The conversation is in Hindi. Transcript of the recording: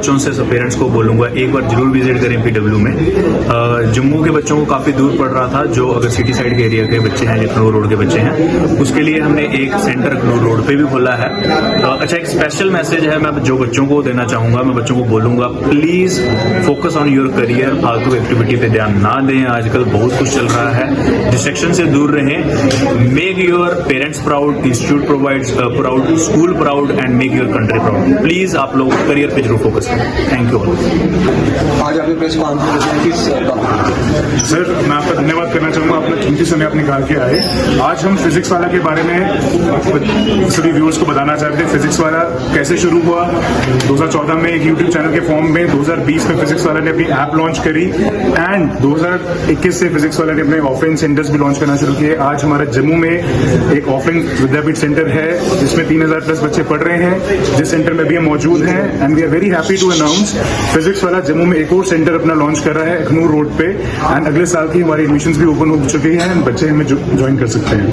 बच्चों से सब पेरेंट्स को बोलूंगा एक बार जरूर विजिट करें पीडब्ल्यू में। जम्मू के बच्चों को काफी दूर पड़ रहा था, जो अगर सिटी साइड के एरिया के बच्चे हैं, लखनऊ रोड के बच्चे हैं, उसके लिए हमने एक सेंटर लखनऊ रोड पे भी खोला है। अच्छा, एक स्पेशल मैसेज है मैं जो बच्चों को देना चाहूंगा, मैं बच्चों को बोलूंगा please focus on your career, फालतू एक्टिविटी पे ध्यान ना दें। आजकल बहुत कुछ चल रहा है, डिस्ट्रैक्शन से दूर रहें। Make your parents proud, institute provides proud, school proud and make your country proud. Please आप लोग करियर पे जरूर फोकस करें। Thank you. आज आपने प्रेस कॉन्फ्रेंस में किस सर, मैं आपका धन्यवाद करना चाहूँगा, अपना कीमती समय आप निकाल के आए। आज हम फिजिक्स वाला के बारे में सभी व्यूअर्स को बताना चाहते हैं। फिजिक्स वाला कैसे शुरू हुआ, 2014 में एक यूट्यूब चैनल के फॉर्म में, 2020 में फिजिक्स वाला ने अपनी ऐप लॉन्च करी एंड 2021 से फिजिक्स वाला ने अपने ऑफलाइन सेंटर्स भी लॉन्च करना शुरू किए। आज हमारा जम्मू में एक ऑफलाइन विद्यापीठ सेंटर है जिसमें 3000 प्लस बच्चे पढ़ रहे हैं, जिस सेंटर में भी हम मौजूद हैं and we are very happy to announce physics वाला जम्मू में एक और सेंटर अपना लॉन्च कर रहा है लखनऊ रोड पे एंड अगले साल की हमारी एडमिशंस भी ओपन हो चुकी हैं, बच्चे हमें ज्वाइन कर सकते हैं।